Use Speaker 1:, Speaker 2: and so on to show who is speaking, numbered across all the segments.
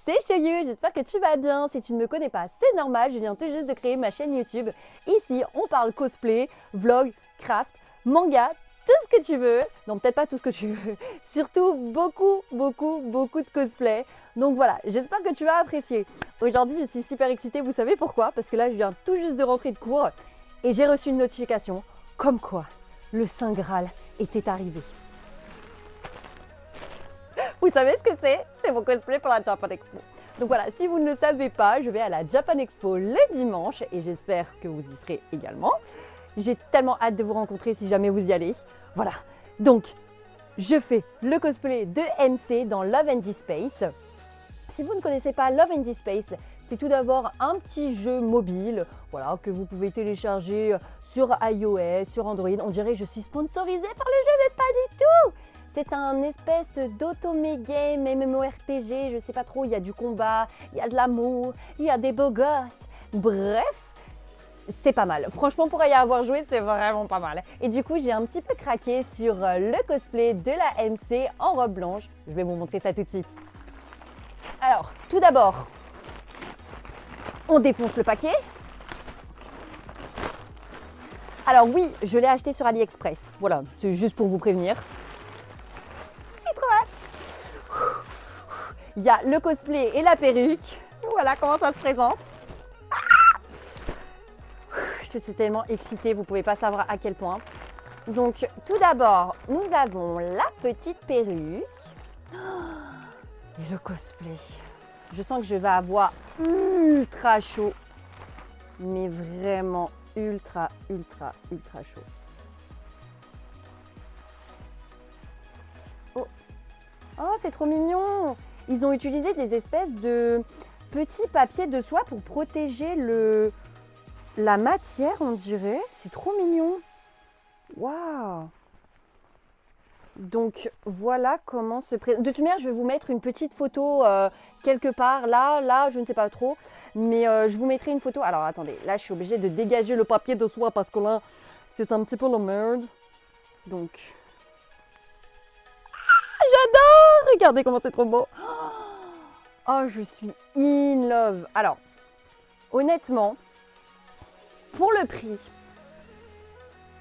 Speaker 1: c'est Shoyu, j'espère que tu vas bien. Si tu ne me connais pas, c'est normal, je viens tout juste de créer ma chaîne YouTube. Ici, on parle cosplay, vlog, craft, manga, tout ce que tu veux. Non, peut-être pas tout ce que tu veux, surtout beaucoup de cosplay. Donc voilà, j'espère que tu vas apprécier. Aujourd'hui, je suis super excitée, vous savez pourquoi? Parce que là, je viens tout juste de rentrer de cours et j'ai reçu une notification comme quoi le Saint Graal était arrivé. Vous savez ce que c'est? C'est mon cosplay pour la Japan Expo. Donc voilà, si vous ne le savez pas, je vais à la Japan Expo le dimanche et j'espère que vous y serez également. J'ai tellement hâte de vous rencontrer si jamais vous y allez. Voilà, donc je fais le cosplay de MC dans Love and Space. Si vous ne connaissez pas Love and Space, c'est tout d'abord un petit jeu mobile, voilà, que vous pouvez télécharger sur iOS, sur Android. On dirait que je suis sponsorisée par le jeu, mais pas du tout. C'est un espèce d'autome game, MMORPG, je sais pas trop, il y a du combat, il y a de l'amour, il y a des beaux gosses. Bref, c'est pas mal. Franchement, pour y avoir joué, c'est vraiment pas mal. Et du coup, j'ai un petit peu craqué sur le cosplay de la MC en robe blanche. Je vais vous montrer ça tout de suite. Alors, tout d'abord, on défonce le paquet. Alors oui, je l'ai acheté sur AliExpress. Voilà, c'est juste pour vous prévenir. J'ai trop hâte. Il y a le cosplay et la perruque. Voilà comment ça se présente. Je suis tellement excitée, vous ne pouvez pas savoir à quel point. Donc, tout d'abord, nous avons la petite perruque. Et le cosplay. Je sens que je vais avoir ultra chaud. Mais vraiment ultra chaud. Oh, oh c'est trop mignon. Ils ont utilisé des espèces de petits papiers de soie pour protéger la matière, on dirait. C'est trop mignon. Waouh. Donc voilà comment se présente. De toute manière, je vais vous mettre une petite photo quelque part, là, je ne sais pas trop. Mais je vous mettrai une photo. Alors attendez, là je suis obligée de dégager le papier de soie parce que là, c'est un petit peu la merde. Donc... Ah, j'adore! Regardez comment c'est trop beau. Oh, je suis in love. Alors, honnêtement, pour le prix,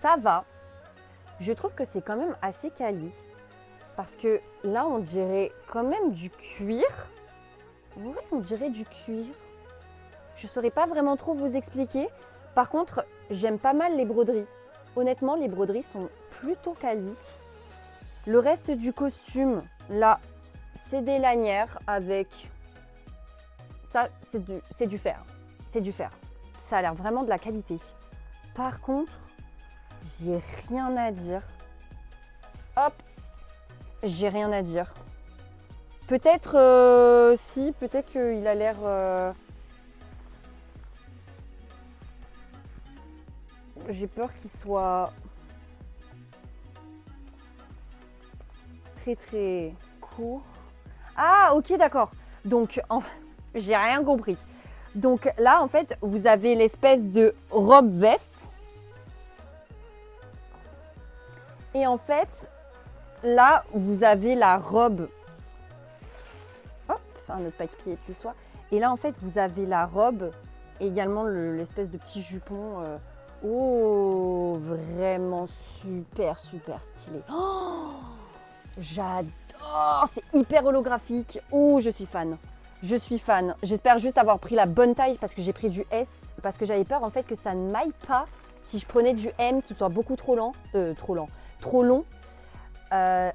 Speaker 1: ça va. Je trouve que c'est quand même assez quali. Parce que là, on dirait quand même du cuir. Oui, on dirait du cuir. Je ne saurais pas vraiment trop vous expliquer. Par contre, j'aime pas mal les broderies. Honnêtement, les broderies sont plutôt quali. Le reste du costume, là, c'est des lanières avec... Ça, c'est du fer. C'est du fer. Ça a l'air vraiment de la qualité. Par contre, j'ai rien à dire. Hop, j'ai rien à dire. Peut-être, si, peut-être qu'il a l'air... J'ai peur qu'il soit très court. Ah, ok, d'accord. Donc, j'ai rien compris. Donc là, en fait, vous avez l'espèce de robe-veste. Et en fait, là, vous avez la robe. Hop, un autre papier de soie. Et là, en fait, vous avez la robe et également l'espèce de petit jupon. Oh, vraiment super stylé. Oh, j'adore, c'est hyper holographique. Oh, je suis fan. Je suis fan. J'espère juste avoir pris la bonne taille parce que j'ai pris du S. Parce que j'avais peur en fait que ça ne m'aille pas si je prenais du M qui soit beaucoup trop lent. Trop long. Wow,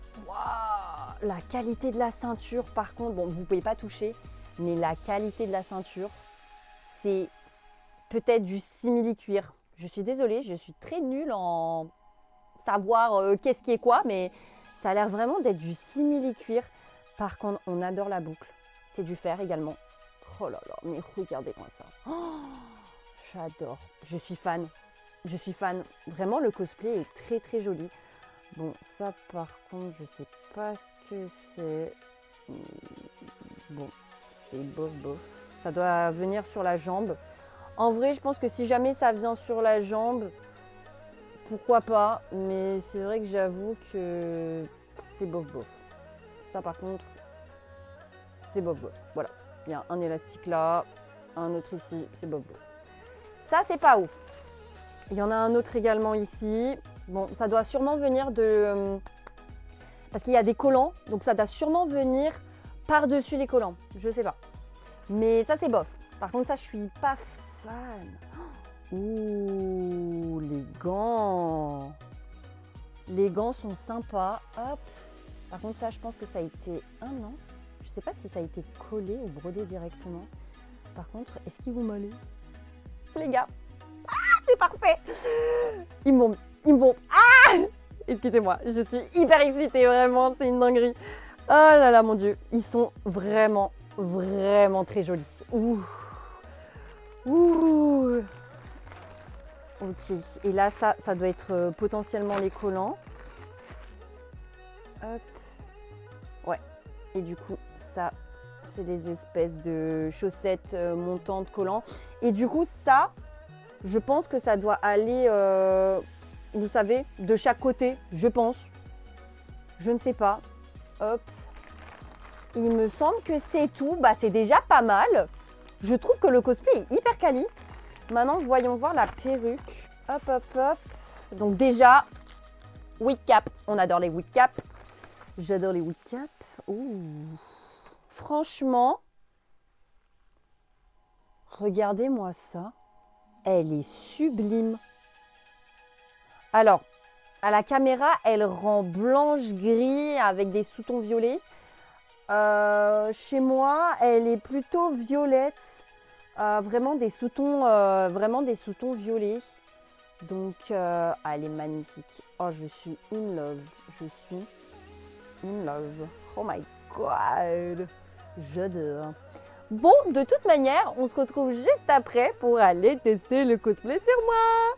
Speaker 1: la qualité de la ceinture, par contre, bon, vous ne pouvez pas toucher, mais la qualité de la ceinture, c'est peut-être du simili-cuir. Je suis désolée, je suis très nulle en savoir qu'est-ce qui est quoi, mais ça a l'air vraiment d'être du simili-cuir. Par contre, on adore la boucle. C'est du fer également. Oh là là, mais regardez-moi ça. Oh, j'adore. Je suis fan. Je suis fan. Vraiment, le cosplay est très joli. Bon, ça par contre, je sais pas ce que c'est. Bon, c'est bof. Ça doit venir sur la jambe. En vrai, je pense que si jamais ça vient sur la jambe, pourquoi pas. Mais c'est vrai que j'avoue que c'est bof. Ça par contre, c'est bof. Voilà. Il y a un élastique là, un autre ici, c'est bof bof. Ça, c'est pas ouf. Il y en a un autre également ici. Bon, ça doit sûrement venir de... Parce qu'il y a des collants, donc ça doit sûrement venir par-dessus les collants. Je sais pas. Mais ça, c'est bof. Par contre, ça, je suis pas fan. Ouh, les gants. Les gants sont sympas. Hop. Par contre, ça, je pense que ça a été... Ah non. Je sais pas si ça a été collé ou brodé directement. Par contre, est-ce qu'ils vont m'aller? Les gars. Ah, c'est parfait. Ils m'ont... Ah, excusez-moi, je suis hyper excitée, vraiment, c'est une dinguerie. Oh là là, mon Dieu, ils sont vraiment, vraiment très jolis. Ouh. Ouh. Ok, et là, ça doit être potentiellement les collants. Hop. Ouais, et du coup, ça, c'est des espèces de chaussettes montantes collants. Et du coup, ça, je pense que ça doit aller... vous savez, de chaque côté, je pense. Je ne sais pas. Hop. Il me semble que c'est tout. Bah, c'est déjà pas mal. Je trouve que le cosplay est hyper quali. Maintenant, voyons voir la perruque. Hop, hop, hop. Donc déjà, wig cap. On adore les wig cap. J'adore les wig cap. Ouh. Franchement, regardez-moi ça. Elle est sublime. Alors, à la caméra, elle rend blanche-gris avec des sous-tons violets. Chez moi, elle est plutôt violette. Vraiment des sous-tons violets. Donc, elle est magnifique. Oh, je suis in love. Je suis in love. Oh my god. J'adore. Bon, de toute manière, on se retrouve juste après pour aller tester le cosplay sur moi.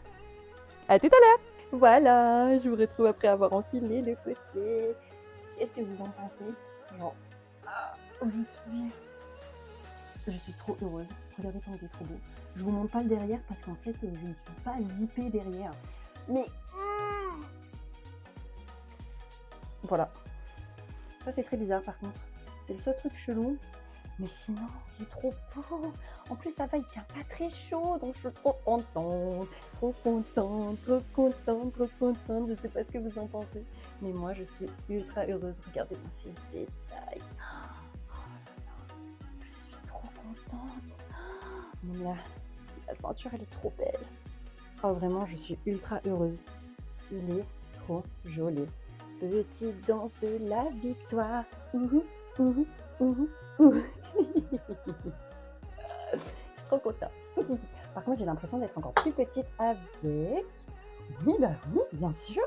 Speaker 1: À tout à l'heure. Voilà, je vous retrouve après avoir enfilé le cosplay. Qu'est-ce que vous en pensez? Genre, je suis trop heureuse. Regardez comme il est trop beau. Je vous montre pas le derrière parce qu'en fait, je ne suis pas zippée derrière. Mais voilà. Ça, c'est très bizarre par contre. C'est le seul truc chelou. Mais sinon, il est trop beau. En plus, ça va, il tient pas très chaud. Donc, je suis trop contente. Trop contente, trop contente, trop contente. Je sais pas ce que vous en pensez. Mais moi, je suis ultra heureuse. Regardez-moi ces détails. Oh là là. Je suis trop contente. Même la ceinture, elle est trop belle. Oh, vraiment, je suis ultra heureuse. Il est trop joli. Petite danse de la victoire. Ouhou, ouhou, ouhou. Je suis trop contente. Par contre, j'ai l'impression d'être encore plus petite avec. Oui, bah oui, bien sûr.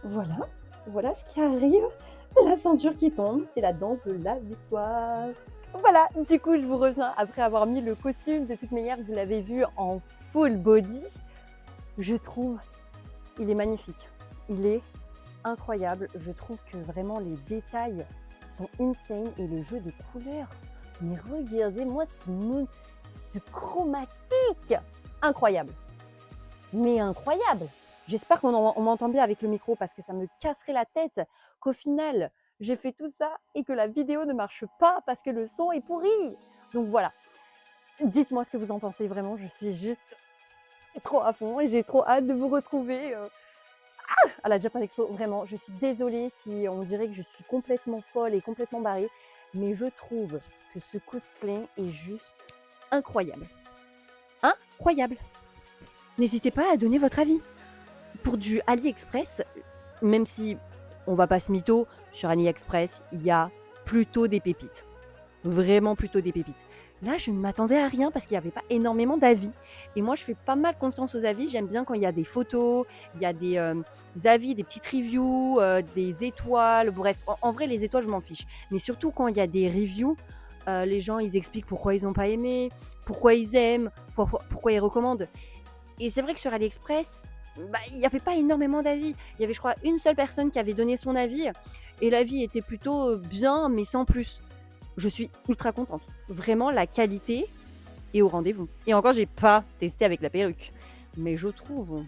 Speaker 1: Voilà, voilà ce qui arrive. La ceinture qui tombe, c'est la danse de la victoire. Voilà, du coup, je vous reviens après avoir mis le costume. De toute manière, vous l'avez vu en full body. Je trouve, il est magnifique. Il est incroyable. Je trouve que vraiment les détails sont insane et le jeu de couleurs. Mais regardez-moi ce chromatique. Incroyable. Mais incroyable. J'espère qu'on m'entend bien avec le micro parce que ça me casserait la tête qu'au final, j'ai fait tout ça et que la vidéo ne marche pas parce que le son est pourri. Donc voilà. Dites-moi ce que vous en pensez vraiment. Je suis juste trop à fond et j'ai trop hâte de vous retrouver à la Japan Expo. Vraiment, je suis désolée si on dirait que je suis complètement folle et complètement barrée, mais je trouve que ce cosplay est juste incroyable. Incroyable. N'hésitez pas à donner votre avis. Pour du AliExpress, même si on va pas se mytho, sur AliExpress, il y a plutôt des pépites. Vraiment plutôt des pépites. Là, je ne m'attendais à rien parce qu'il n'y avait pas énormément d'avis. Et moi, je fais pas mal confiance aux avis. J'aime bien quand il y a des photos, il y a des avis, des petites reviews, des étoiles. Bref, en vrai, les étoiles, je m'en fiche. Mais surtout quand il y a des reviews, les gens, ils expliquent pourquoi ils n'ont pas aimé, pourquoi ils aiment, pourquoi ils recommandent. Et c'est vrai que sur AliExpress, bah, il n'y avait pas énormément d'avis. Il y avait, je crois, une seule personne qui avait donné son avis. Et l'avis était plutôt bien, mais sans plus. Je suis ultra contente. Vraiment, la qualité est au rendez-vous. Et encore, j'ai pas testé avec la perruque. Mais je trouve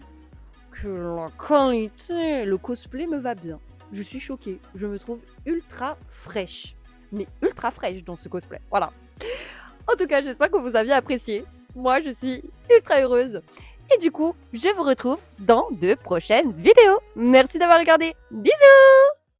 Speaker 1: que la qualité, le cosplay me va bien. Je suis choquée. Je me trouve ultra fraîche. Mais ultra fraîche dans ce cosplay. Voilà. En tout cas, j'espère que vous avez apprécié. Moi, je suis ultra heureuse. Et du coup, je vous retrouve dans de prochaines vidéos. Merci d'avoir regardé. Bisous!